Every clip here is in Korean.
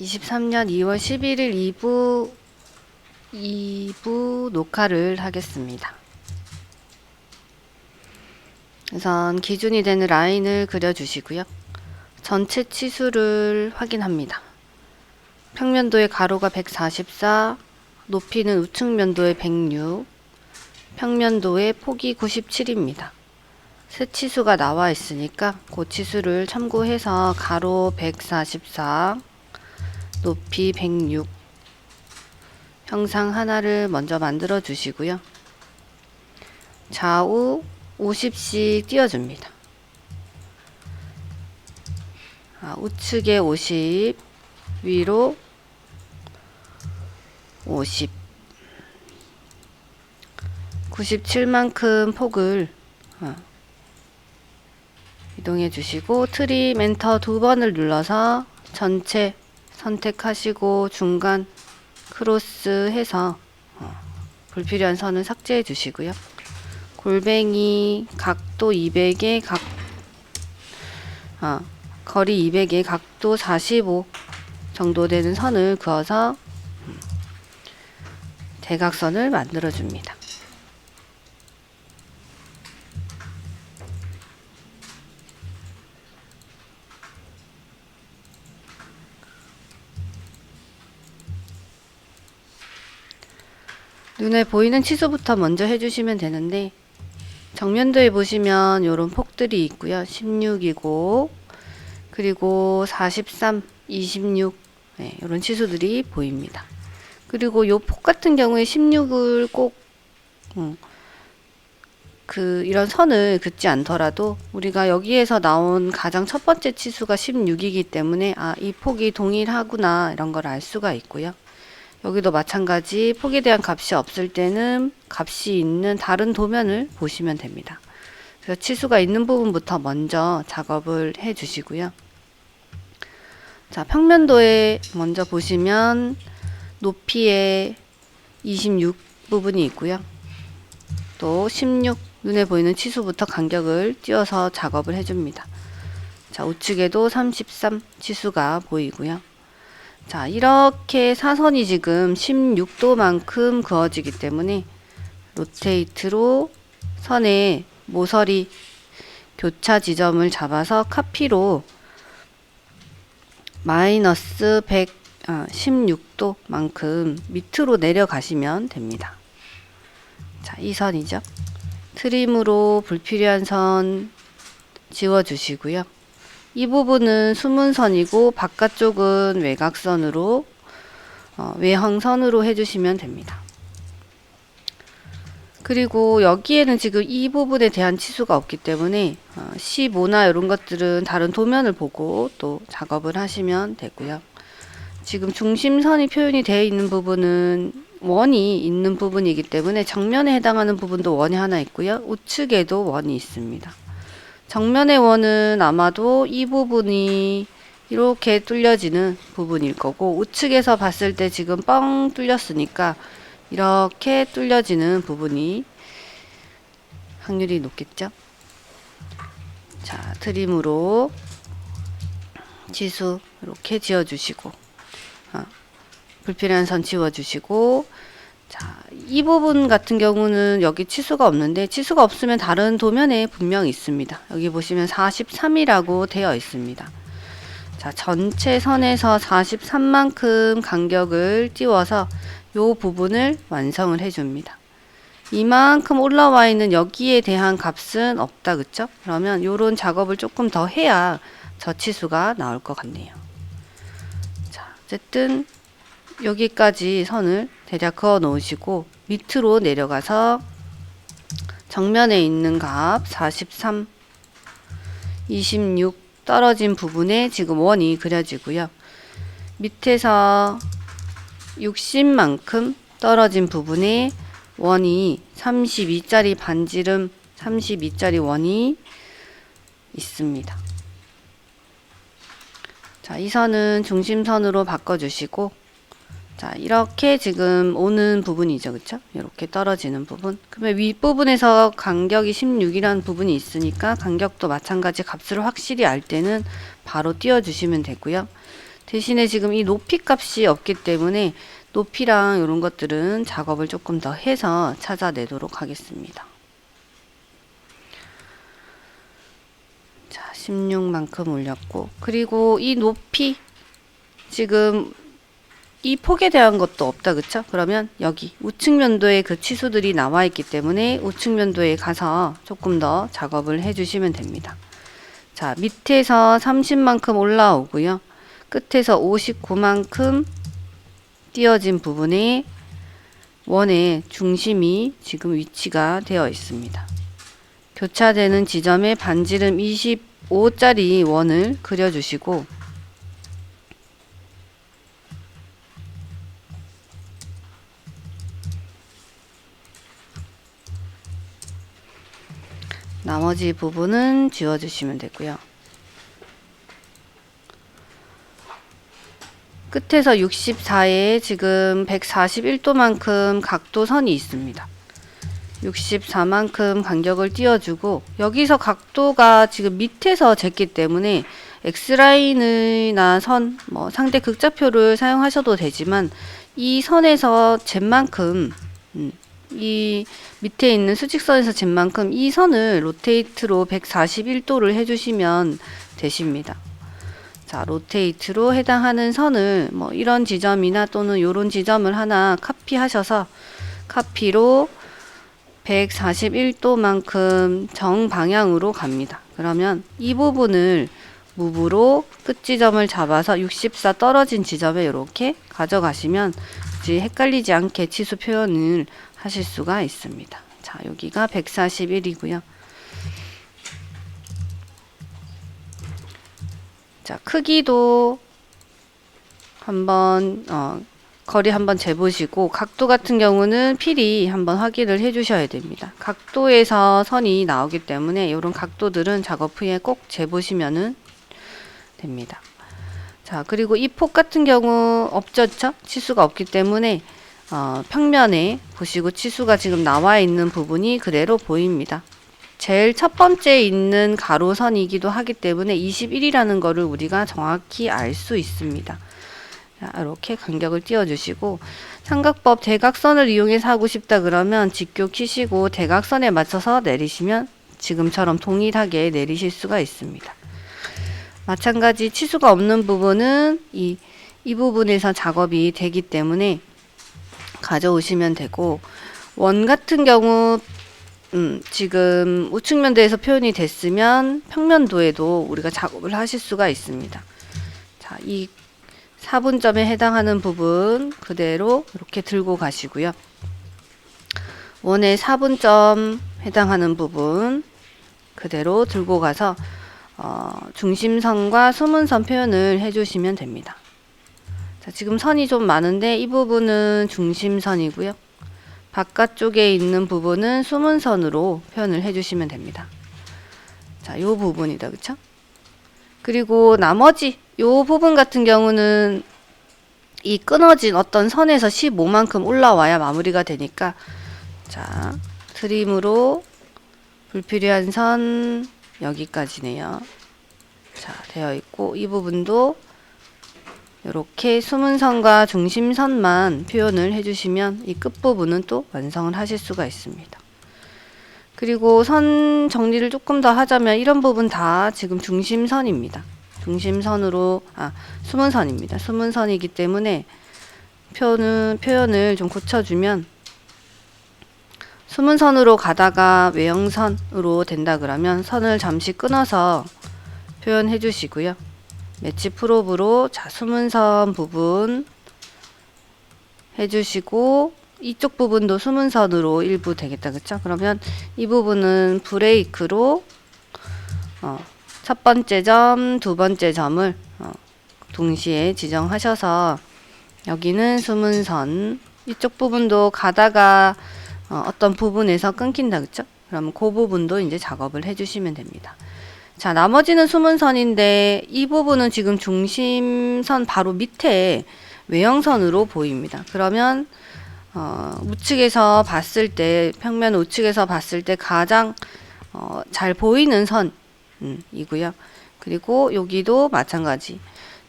23년 2월 11일 2부 녹화를 하겠습니다. 우선 기준이 되는 라인을 그려주시고요. 전체 치수를 확인합니다. 평면도의 가로가 144, 높이는 우측면도의 106, 평면도의 폭이 97입니다. 세 치수가 나와 있으니까 그 치수를 참고해서 가로 144, 높이 106 형상 하나를 먼저 만들어 주시고요. 좌우 50씩 띄워줍니다. 우측에 50, 위로 50, 97만큼 폭을 이동해 주시고 트림 엔터 2번을 눌러서 전체 선택하시고 중간 크로스 해서 불필요한 선을 삭제해 주시고요. 골뱅이 각도 200에 거리 200에 각도 45 정도 되는 선을 그어서 대각선을 만들어 줍니다. 눈에 보이는 치수부터 먼저 해주시면 되는데, 정면도에 보시면 이런 폭들이 있고요. 16이고 그리고 43, 26 이런 치수들이 보입니다. 그리고 요 폭 같은 경우에 16을 꼭 이런 선을 긋지 않더라도 우리가 여기에서 나온 가장 첫 번째 치수가 16이기 때문에 이 폭이 동일하구나 이런 걸 알 수가 있고요. 여기도 마찬가지 폭에 대한 값이 없을 때는 값이 있는 다른 도면을 보시면 됩니다. 그래서 치수가 있는 부분부터 먼저 작업을 해 주시고요. 자, 평면도에 먼저 보시면 높이에 26 부분이 있고요. 또 16 눈에 보이는 치수부터 간격을 띄워서 작업을 해줍니다. 자, 우측에도 33 치수가 보이고요. 자, 이렇게 사선이 지금 16도만큼 그어지기 때문에 로테이트로 선의 모서리 교차 지점을 잡아서 카피로 마이너스 116도만큼 밑으로 내려가시면 됩니다. 자, 이 선이죠. 트림으로 불필요한 선 지워주시고요. 이 부분은 숨은선이고 바깥쪽은 외곽선으로 외형선으로 해주시면 됩니다. 그리고 여기에는 지금 이 부분에 대한 치수가 없기 때문에 15나 이런 것들은 다른 도면을 보고 또 작업을 하시면 되고요. 지금 중심선이 표현이 되어 있는 부분은 원이 있는 부분이기 때문에 정면에 해당하는 부분도 원이 하나 있고요. 우측에도 원이 있습니다. 정면의 원은 아마도 이 부분이 이렇게 뚫려지는 부분일 거고, 우측에서 봤을 때 지금 뻥 뚫렸으니까 이렇게 뚫려지는 부분이 확률이 높겠죠. 자, 트림으로 치수 이렇게 지어주시고 불필요한 선 지워주시고, 자, 이 부분 같은 경우는 여기 치수가 없는데, 치수가 없으면 다른 도면에 분명히 있습니다. 여기 보시면 43이라고 되어 있습니다. 자, 전체 선에서 43만큼 간격을 띄워서 이 부분을 완성을 해줍니다. 이만큼 올라와 있는 여기에 대한 값은 없다, 그쵸? 그러면 이런 작업을 조금 더 해야 저 치수가 나올 것 같네요. 자, 어쨌든 여기까지 선을 대략 그어 놓으시고 밑으로 내려가서 정면에 있는 값 43, 26 떨어진 부분에 지금 원이 그려지고요. 밑에서 60만큼 떨어진 부분에 원이 32짜리 반지름 32짜리 원이 있습니다. 자, 이 선은 중심선으로 바꿔주시고, 자, 이렇게 지금 오는 부분이죠. 그쵸? 이렇게 떨어지는 부분. 그러면 윗부분에서 간격이 16이라는 부분이 있으니까 간격도 마찬가지 값을 확실히 알 때는 바로 띄워주시면 되고요. 대신에 지금 이 높이 값이 없기 때문에 높이랑 이런 것들은 작업을 조금 더 해서 찾아내도록 하겠습니다. 자, 16만큼 올렸고, 그리고 이 높이 지금 이 폭에 대한 것도 없다, 그쵸? 그러면 여기 우측 면도에 그 치수들이 나와 있기 때문에 우측 면도에 가서 조금 더 작업을 해 주시면 됩니다. 자, 밑에서 30만큼 올라오고요. 끝에서 59만큼 띄어진 부분에 원의 중심이 지금 위치가 되어 있습니다. 교차되는 지점에 반지름 25짜리 원을 그려주시고, 나머지 부분은 지워주시면 되고요. 끝에서 64에 지금 141도만큼 각도선이 있습니다. 64만큼 간격을 띄워주고, 여기서 각도가 지금 밑에서 쟀기 때문에 X라인이나 선, 상대 극좌표를 사용하셔도 되지만 이 선에서 잰 만큼 이 밑에 있는 수직선에서 잰 만큼 이 선을 로테이트로 141도를 해주시면 되십니다. 자, 로테이트로 해당하는 선을 이런 지점이나 또는 이런 지점을 하나 카피하셔서 카피로 141도만큼 정방향으로 갑니다. 그러면 이 부분을 무브로 끝지점을 잡아서 64 떨어진 지점에 이렇게 가져가시면 이제 헷갈리지 않게 치수 표현을 하실 수가 있습니다. 자, 여기가 141이고요. 자, 크기도 한번 거리 한번 재보시고, 각도 같은 경우는 필히 한번 확인을 해 주셔야 됩니다. 각도에서 선이 나오기 때문에 이런 각도들은 작업 후에 꼭 재보시면 됩니다. 자, 그리고 이 폭 같은 경우 없죠? 치수가 없기 때문에 평면에 보시고 치수가 지금 나와 있는 부분이 그대로 보입니다. 제일 첫 번째 있는 가로선이기도 하기 때문에 21이라는 거를 우리가 정확히 알 수 있습니다. 자, 이렇게 간격을 띄워주시고, 삼각법 대각선을 이용해서 하고 싶다 그러면 직교 키시고 대각선에 맞춰서 내리시면 지금처럼 동일하게 내리실 수가 있습니다. 마찬가지 치수가 없는 부분은 이 부분에서 작업이 되기 때문에 가져오시면 되고, 원 같은 경우 지금 우측 면도에서 표현이 됐으면 평면도에도 우리가 작업을 하실 수가 있습니다. 자, 이 4분점에 해당하는 부분 그대로 이렇게 들고 가시고요. 원의 4분점 해당하는 부분 그대로 들고 가서 중심선과 수문선 표현을 해주시면 됩니다. 자, 지금 선이 좀 많은데 이 부분은 중심선이고요. 바깥쪽에 있는 부분은 수문선으로 표현을 해주시면 됩니다. 자, 요 부분이다, 그쵸? 그리고 나머지 요 부분 같은 경우는 이 끊어진 어떤 선에서 15만큼 올라와야 마무리가 되니까, 자, 트림으로 불필요한 선 여기까지네요. 자, 되어 있고, 이 부분도 이렇게 수문선과 중심선만 표현을 해주시면 이 끝부분은 또 완성을 하실 수가 있습니다. 그리고 선 정리를 조금 더 하자면 이런 부분 다 지금 중심선입니다. 중심선으로, 수문선입니다. 수문선이기 때문에 표현을 좀 고쳐주면, 수문선으로 가다가 외형선으로 된다 그러면 선을 잠시 끊어서 표현해 주시고요. 매치 프로브로 자, 수문선 부분 해주시고, 이쪽 부분도 수문선으로 일부 되겠다, 그쵸? 그러면 이 부분은 브레이크로 첫 번째 점, 두 번째 점을 동시에 지정하셔서, 여기는 수문선, 이쪽 부분도 가다가 어떤 부분에서 끊긴다, 그쵸? 그러면 그 부분도 이제 작업을 해주시면 됩니다. 자, 나머지는 수문선인데 이 부분은 지금 중심선 바로 밑에 외형선으로 보입니다. 그러면 우측에서 봤을 때, 평면 우측에서 봤을 때 가장 잘 보이는 선이고요. 그리고 여기도 마찬가지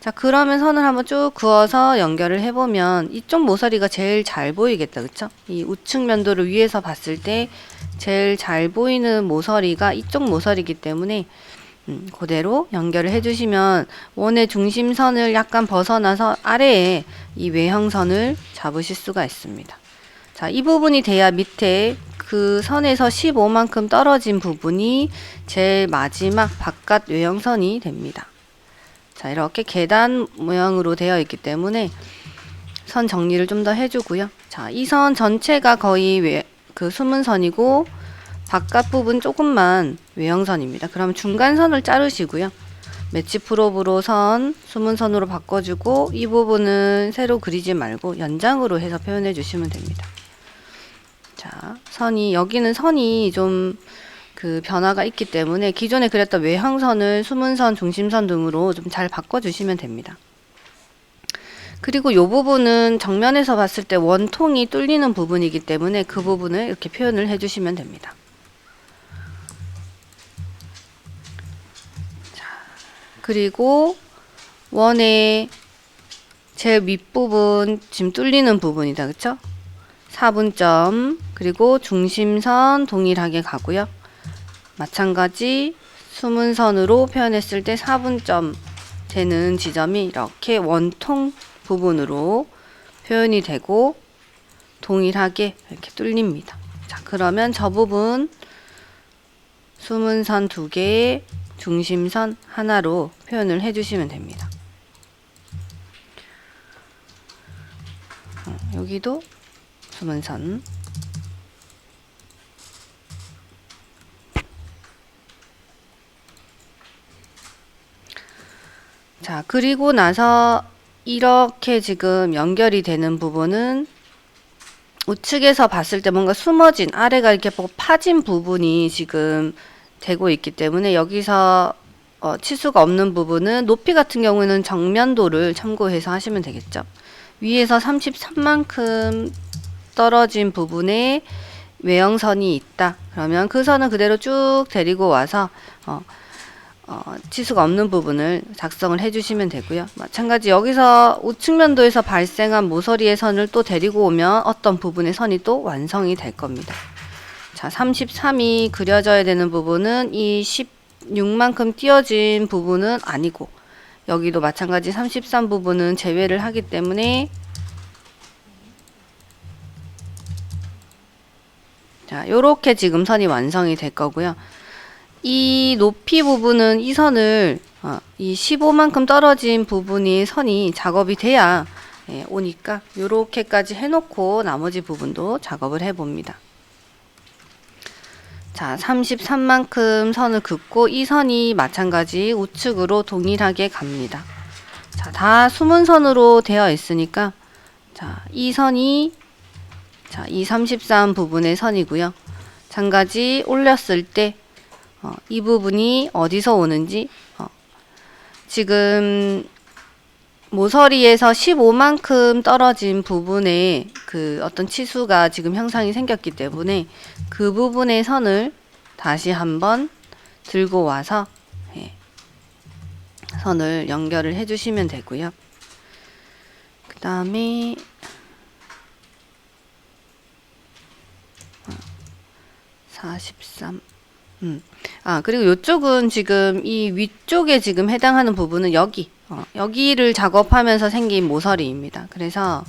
자, 그러면 선을 한번 쭉 그어서 연결을 해보면 이쪽 모서리가 제일 잘 보이겠다. 그쵸? 이 우측 면도를 위에서 봤을 때 제일 잘 보이는 모서리가 이쪽 모서리이기 때문에 그대로 연결을 해주시면 원의 중심선을 약간 벗어나서 아래에 이 외형선을 잡으실 수가 있습니다. 자, 이 부분이 돼야 밑에 그 선에서 15만큼 떨어진 부분이 제일 마지막 바깥 외형선이 됩니다. 자, 이렇게 계단 모양으로 되어 있기 때문에 선 정리를 좀 더 해주고요. 자, 이 선 전체가 거의 그 수문선이고 바깥 부분 조금만 외형선입니다. 그럼 중간선을 자르시고요. 매치 프로브로 선 수문선으로 바꿔주고 이 부분은 세로 그리지 말고 연장으로 해서 표현해 주시면 됩니다. 자, 여기는 선이 좀 그 변화가 있기 때문에 기존에 그렸던 외형선을 수문선, 중심선 등으로 좀 잘 바꿔주시면 됩니다. 그리고 이 부분은 정면에서 봤을 때 원통이 뚫리는 부분이기 때문에 그 부분을 이렇게 표현을 해주시면 됩니다. 자, 그리고 원의 제일 윗부분 지금 뚫리는 부분이다. 그쵸? 4분점 그리고 중심선 동일하게 가고요. 마찬가지 수문선으로 표현했을 때 4분점 되는 지점이 이렇게 원통 부분으로 표현이 되고 동일하게 이렇게 뚫립니다. 자, 그러면 저 부분 수문선 2개, 중심선 하나로 표현을 해주시면 됩니다. 여기도 수문선. 자, 그리고 나서 이렇게 지금 연결이 되는 부분은 우측에서 봤을 때 뭔가 숨어진 아래가 이렇게 파진 부분이 지금 되고 있기 때문에 여기서 치수가 없는 부분은 높이 같은 경우에는 정면도를 참고해서 하시면 되겠죠. 위에서 33만큼 떨어진 부분에 외형선이 있다. 그러면 그 선은 그대로 쭉 데리고 와서 치수가 없는 부분을 작성을 해주시면 되고요. 마찬가지 여기서 우측면도에서 발생한 모서리의 선을 또 데리고 오면 어떤 부분의 선이 또 완성이 될 겁니다. 자, 33이 그려져야 되는 부분은 이 16만큼 띄어진 부분은 아니고 여기도 마찬가지 33 부분은 제외를 하기 때문에 자, 요렇게 지금 선이 완성이 될 거고요. 이 높이 부분은 이 선을 이 15만큼 떨어진 부분이 선이 작업이 돼야 오니까 요렇게까지 해놓고 나머지 부분도 작업을 해봅니다. 자, 33만큼 선을 긋고 이 선이 마찬가지 우측으로 동일하게 갑니다. 자, 다 수문선으로 되어 있으니까 자, 이 선이 자, 이 33 부분의 선이고요. 마찬가지 올렸을 때 이 부분이 어디서 오는지 지금 모서리에서 15만큼 떨어진 부분에 그 어떤 치수가 지금 형상이 생겼기 때문에 그 부분의 선을 다시 한번 들고 와서 선을 연결을 해주시면 되고요. 그 다음에 43 그리고 이쪽은 지금 이 위쪽에 지금 해당하는 부분은 여기를 작업하면서 생긴 모서리입니다. 그래서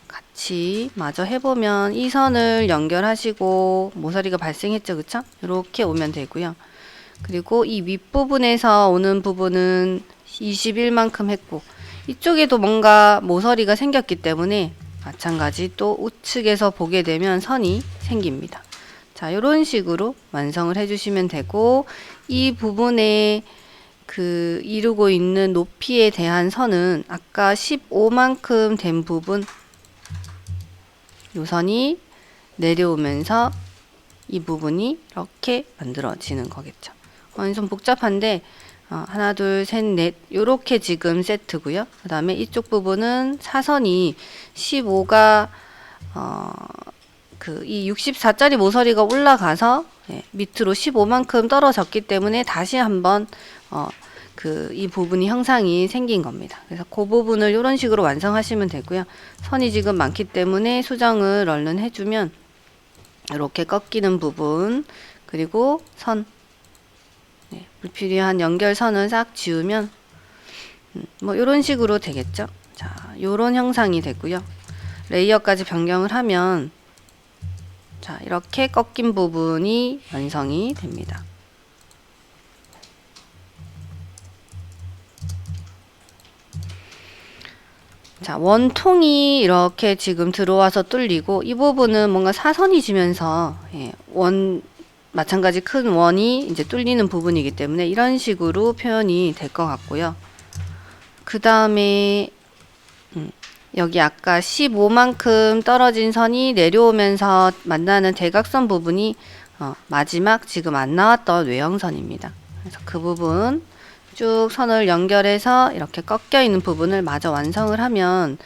같이 마저 해보면 이 선을 연결하시고 모서리가 발생했죠. 그쵸? 이렇게 오면 되고요. 그리고 이 윗부분에서 오는 부분은 21만큼 했고 이쪽에도 뭔가 모서리가 생겼기 때문에 마찬가지 또 우측에서 보게 되면 선이 생깁니다. 자, 이런 식으로 완성을 해주시면 되고 이 부분에 그 이루고 있는 높이에 대한 선은 아까 15만큼 된 부분 요 선이 내려오면서 이 부분이 이렇게 만들어지는 거겠죠. 좀 복잡한데 하나 둘 셋 넷 요렇게 지금 세트고요. 그 다음에 이쪽 부분은 사선이 15가 이 64짜리 모서리가 올라가서 밑으로 15만큼 떨어졌기 때문에 다시 한번 이 부분이 형상이 생긴 겁니다. 그래서 그 부분을 이런 식으로 완성하시면 되고요. 선이 지금 많기 때문에 수정을 얼른 해주면 이렇게 꺾이는 부분, 그리고 선, 불필요한 연결선을 싹 지우면 뭐 이런 식으로 되겠죠. 자, 요런 형상이 되고요. 레이어까지 변경을 하면 자, 이렇게 꺾인 부분이 완성이 됩니다. 자, 원통이 이렇게 지금 들어와서 뚫리고, 이 부분은 뭔가 사선이 지면서 마찬가지 큰 원이 이제 뚫리는 부분이기 때문에 이런 식으로 표현이 될 것 같고요. 그 다음에 여기 아까 15만큼 떨어진 선이 내려오면서 만나는 대각선 부분이 마지막 지금 안 나왔던 외형선입니다. 그래서 그 부분 쭉 선을 연결해서 이렇게 꺾여 있는 부분을 마저 완성을 하면,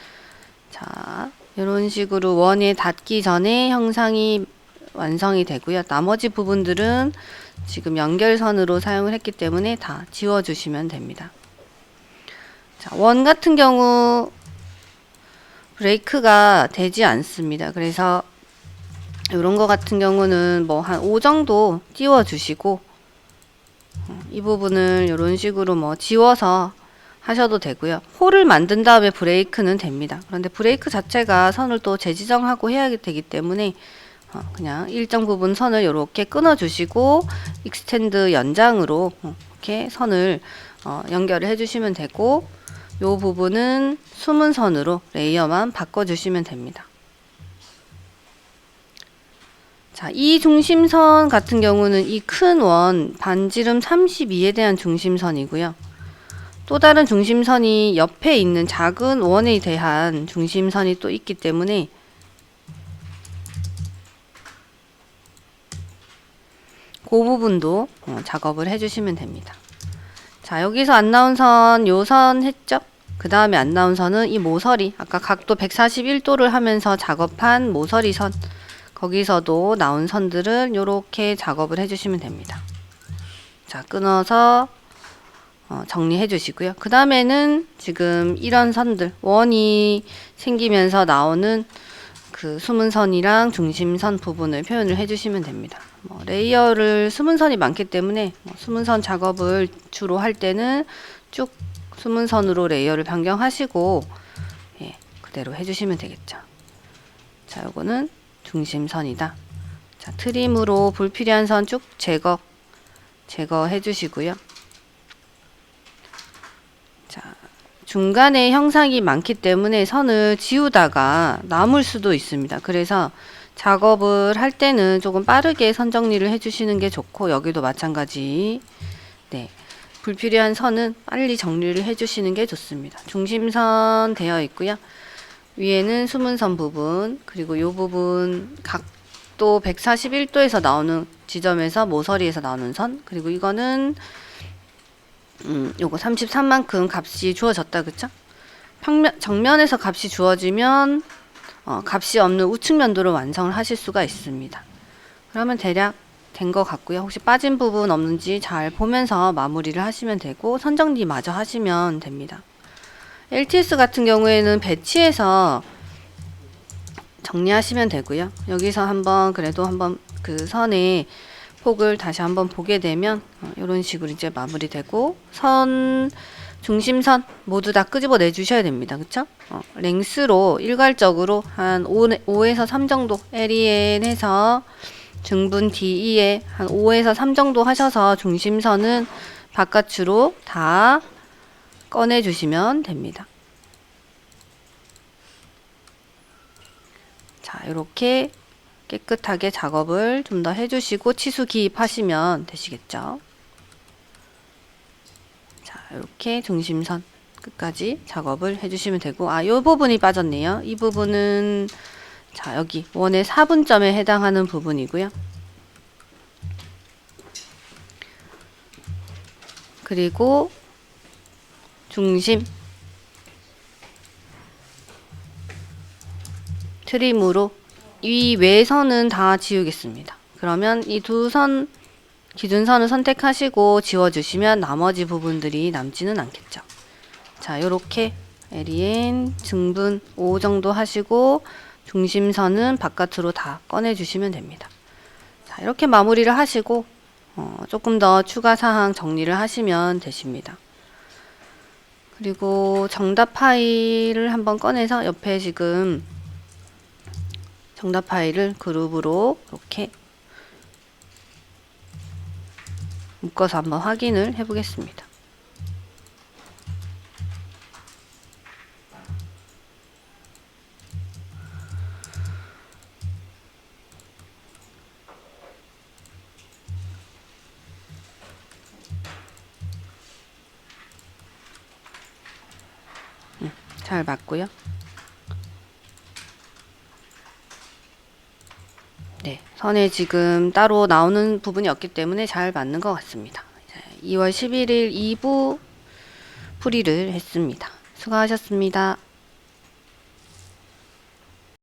자, 이런 식으로 원에 닿기 전에 형상이 완성이 되고요. 나머지 부분들은 지금 연결선으로 사용을 했기 때문에 다 지워주시면 됩니다. 자, 원 같은 경우 브레이크가 되지 않습니다. 그래서 이런 거 같은 경우는 뭐 한 5 정도 띄워 주시고, 이 부분을 이런 식으로 뭐 지워서 하셔도 되고요. 홀을 만든 다음에 브레이크는 됩니다. 그런데 브레이크 자체가 선을 또 재지정하고 해야 되기 때문에 그냥 일정 부분 선을 이렇게 끊어 주시고 익스텐드 연장으로 이렇게 선을 연결을 해 주시면 되고, 요 부분은 숨은 선으로 레이어만 바꿔 주시면 됩니다. 자, 이 중심선 같은 경우는 이 큰 원 반지름 32에 대한 중심선이고요. 또 다른 중심선이 옆에 있는 작은 원에 대한 중심선이 또 있기 때문에 그 부분도 작업을 해주시면 됩니다. 자, 여기서 안 나온 선, 요 선 했죠? 그 다음에 안 나온 선은 이 모서리, 아까 각도 141도를 하면서 작업한 모서리 선, 거기서도 나온 선들은 요렇게 작업을 해주시면 됩니다. 자, 끊어서 정리해 주시고요. 그 다음에는 지금 이런 선들, 원이 생기면서 나오는 그 숨은 선이랑 중심선 부분을 표현을 해주시면 됩니다. 레이어를 숨은 선이 많기 때문에 숨은 선 작업을 주로 할 때는 쭉 숨은 선으로 레이어를 변경하시고 그대로 해주시면 되겠죠. 자, 요거는 중심선이다. 자, 트림으로 불필요한 선 쭉 제거해 주시고요. 자, 중간에 형상이 많기 때문에 선을 지우다가 남을 수도 있습니다. 그래서 작업을 할 때는 조금 빠르게 선 정리를 해주시는 게 좋고, 여기도 마찬가지. 네, 불필요한 선은 빨리 정리를 해주시는 게 좋습니다. 중심선 되어 있고요. 위에는 숨은 선 부분, 그리고 이 부분 각도 141도에서 나오는 지점에서 모서리에서 나오는 선, 그리고 이거는 요거 33만큼 값이 주어졌다, 그쵸? 정면에서 값이 주어지면 값이 없는 우측 면도를 완성을 하실 수가 있습니다. 그러면 대략 된 것 같고요. 혹시 빠진 부분 없는지 잘 보면서 마무리를 하시면 되고, 선정리 마저 하시면 됩니다. LTS 같은 경우에는 배치해서 정리하시면 되고요. 여기서 그래도 한번 그 선의 폭을 다시 한번 보게 되면 이런 식으로 이제 마무리되고, 선, 중심선 모두 다 끄집어 내주셔야 됩니다. 그쵸? 랭스로 일괄적으로 한 5에서 3 정도, LEN 해서 중분 DE에 한 5에서 3 정도 하셔서 중심선은 바깥으로 다 꺼내 주시면 됩니다. 자, 이렇게 깨끗하게 작업을 좀 더 해주시고 치수 기입하시면 되시겠죠. 자, 이렇게 중심선 끝까지 작업을 해주시면 되고, 이 부분이 빠졌네요. 이 부분은 자, 여기 원의 4분점에 해당하는 부분이고요. 그리고 중심 트림으로 이 외선은 다 지우겠습니다. 그러면 이 두 선 기준선을 선택하시고 지워주시면 나머지 부분들이 남지는 않겠죠. 자, 요렇게 에리엔 증분 5 정도 하시고 중심선은 바깥으로 다 꺼내주시면 됩니다. 자, 이렇게 마무리를 하시고 조금 더 추가 사항 정리를 하시면 되십니다. 그리고 정답 파일을 한번 꺼내서 옆에 지금 정답 파일을 그룹으로 이렇게 묶어서 한번 확인을 해 보겠습니다. 잘 맞고요. 네, 선에 지금 따로 나오는 부분이 없기 때문에 잘 맞는 것 같습니다. 2월 11일 2부 풀이를 했습니다. 수고하셨습니다.